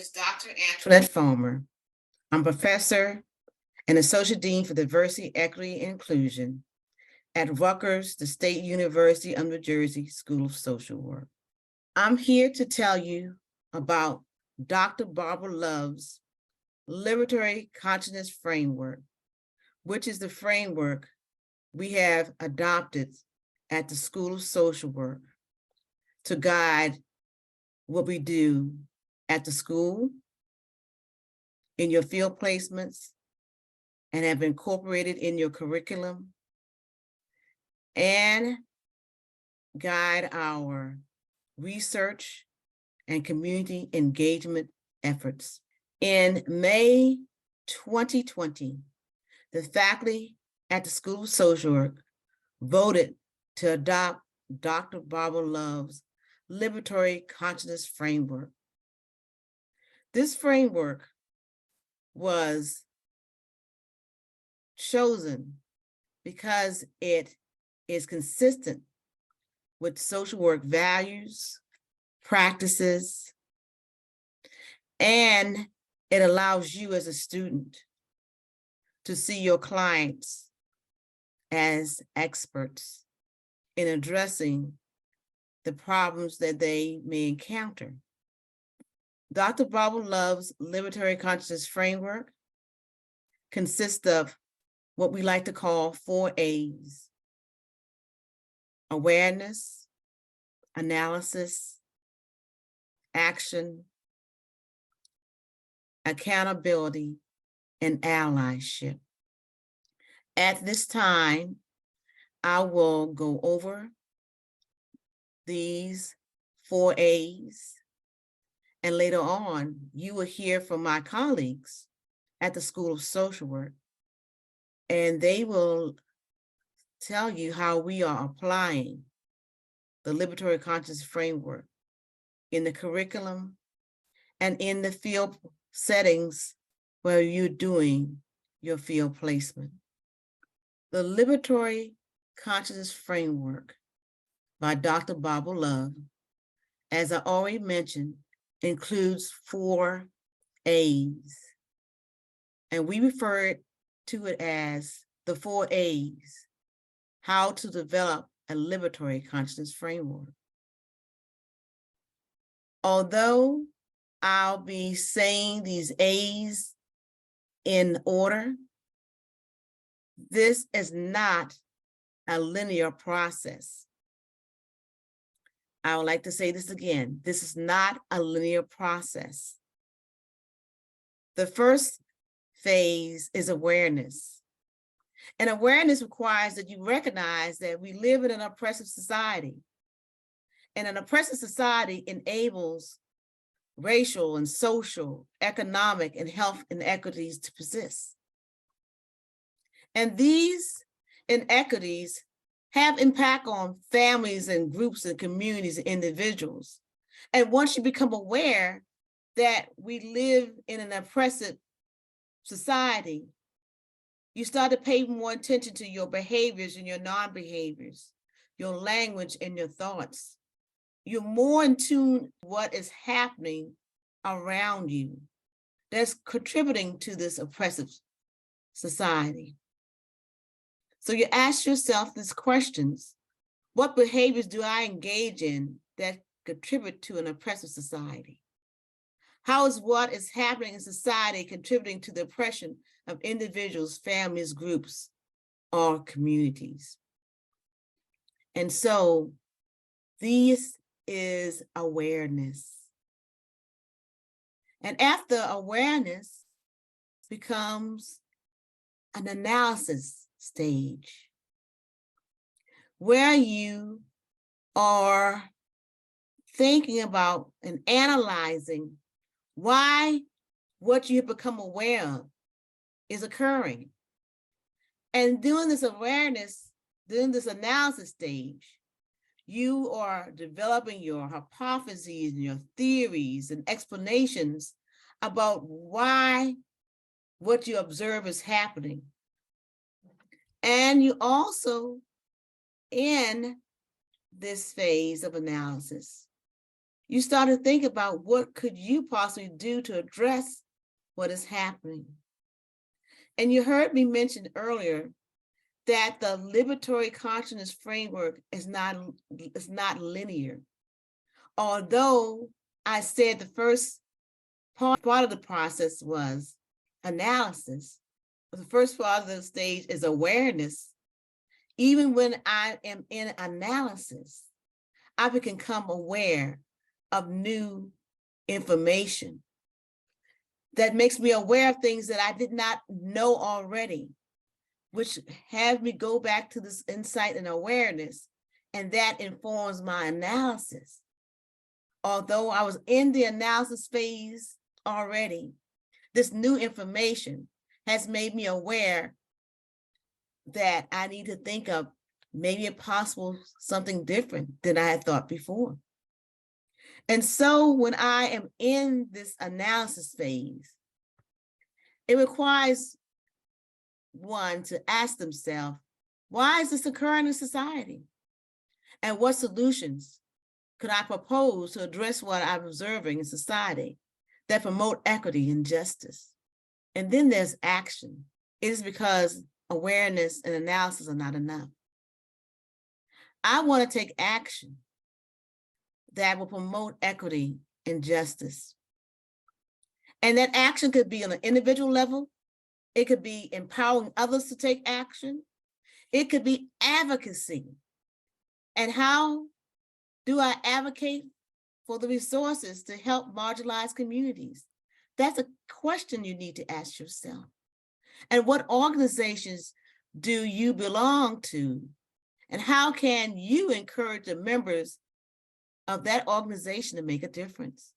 is Dr. Antoinette. I'm professor and associate dean for diversity, equity, and inclusion at Rutgers, the State University of New Jersey School of Social Work. I'm here to tell you about Dr. Barbara Love's Liberatory Consciousness Framework, which is the framework we have adopted at the School of Social Work to guide what we do at the school, in your field placements, and have incorporated in your curriculum, and guide our research and community engagement efforts. In May 2020, the faculty at the School of Social Work voted to adopt Dr. Barbara Love's Liberatory Consciousness Framework. This framework was chosen because it is consistent with social work values, practices, and it allows you as a student to see your clients as experts in addressing the problems that they may encounter. Dr. Barbara Love's Liberatory Consciousness Framework consists of what we like to call 4 A's: awareness, analysis, action, accountability, and allyship. At this time, I will go over these 4 A's, and later on, you will hear from my colleagues at the School of Social Work, and they will tell you how we are applying the Liberatory Consciousness Framework in the curriculum and in the field settings where you're doing your field placement. The Liberatory Consciousness Framework by Dr. Barbara Love, as I already mentioned, includes 4 A's. And we refer to it as the 4 A's, how to develop a liberatory consciousness framework. Although I'll be saying these A's in order, this is not a linear process. I would like to say this again. This is not a linear process. The first phase is awareness. And awareness requires that you recognize that we live in an oppressive society. And an oppressive society enables racial and social, economic, and health inequities to persist. And these inequities have impact on families and groups and communities and individuals. And once you become aware that we live in an oppressive society, you start to pay more attention to your behaviors and your non-behaviors, your language and your thoughts. You're more in tune with what is happening around you that's contributing to this oppressive society. So you ask yourself these questions: what behaviors do I engage in that contribute to an oppressive society? How is what is happening in society contributing to the oppression of individuals, families, groups, or communities? And so this is awareness. And after awareness becomes an analysis stage, where you are thinking about and analyzing why what you have become aware of is occurring. And doing this awareness, during this analysis stage, you are developing your hypotheses and your theories and explanations about why what you observe is happening. And you also, in this phase of analysis, you start to think about what could you possibly do to address what is happening. And you heard me mention earlier that the liberatory consciousness framework is not linear. Although I said the first part of the process was analysis, the first part of the stage is awareness. Even when I am in analysis, I can become aware of new information that makes me aware of things that I did not know already, which have me go back to this insight and awareness, and that informs my analysis. Although I was in the analysis phase already, this new information has made me aware that I need to think of maybe if possible something different than I had thought before. And so when I am in this analysis phase, it requires one to ask themselves, why is this occurring in society? And what solutions could I propose to address what I'm observing in society that promote equity and justice? And then there's action. It is because awareness and analysis are not enough. I want to take action that will promote equity and justice. And that action could be on an individual level. It could be empowering others to take action. It could be advocacy. And how do I advocate for the resources to help marginalized communities? That's a question you need to ask yourself. And what organizations do you belong to? And how can you encourage the members of that organization to make a difference?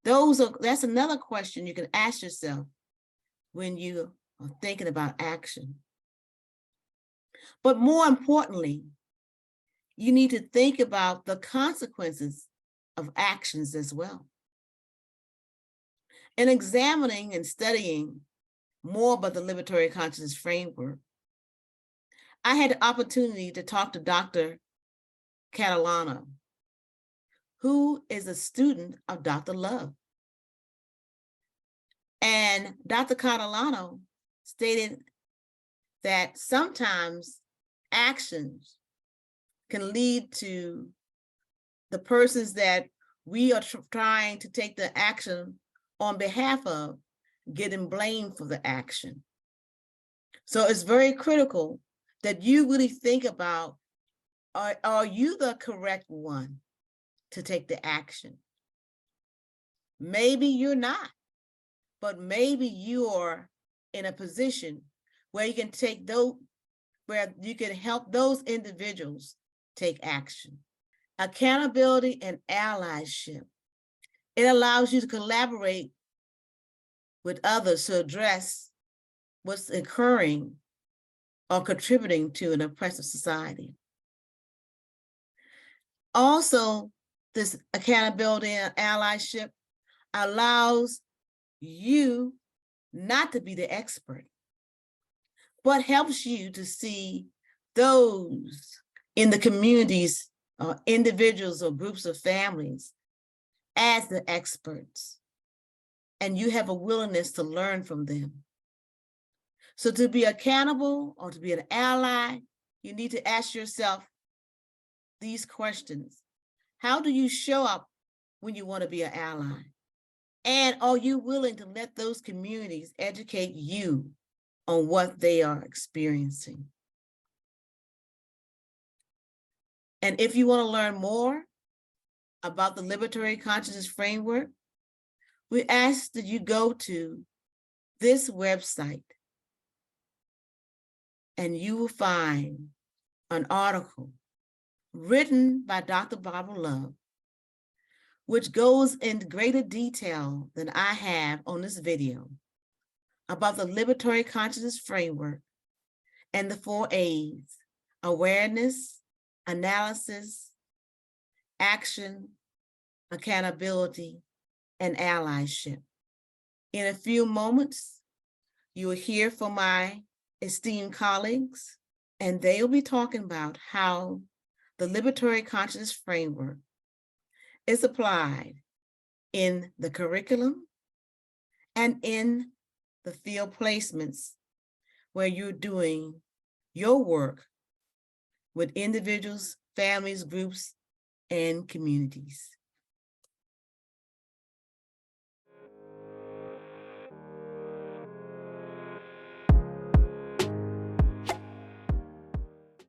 That's another question you can ask yourself when you are thinking about action. But more importantly, you need to think about the consequences of actions as well. In examining and studying more about the liberatory consciousness framework, I had the opportunity to talk to Dr. Catalano, who is a student of Dr. Love. And Dr. Catalano stated that sometimes actions can lead to the persons that we are trying to take the action on behalf of getting blamed for the action. So it's very critical that you really think about, are you the correct one to take the action? Maybe you're not, but maybe you're in a position where you can take those, where you can help those individuals take action. Accountability and allyship. It allows you to collaborate with others to address what's occurring or contributing to an oppressive society. Also, this accountability and allyship allows you not to be the expert, but helps you to see those in the communities, individuals or groups of families as the experts, and you have a willingness to learn from them. So to be accountable or to be an ally, you need to ask yourself these questions. How do you show up when you want to be an ally? And are you willing to let those communities educate you on what they are experiencing? And if you want to learn more about the Liberatory Consciousness Framework, we ask that you go to this website and you will find an article written by Dr. Barbara Love, which goes into greater detail than I have on this video about the Liberatory Consciousness Framework and the 4 A's: awareness, analysis, action, accountability, and allyship. In a few moments, you will hear from my esteemed colleagues, and they will be talking about how the Liberatory Consciousness Framework is applied in the curriculum and in the field placements where you're doing your work with individuals, families, groups, and communities.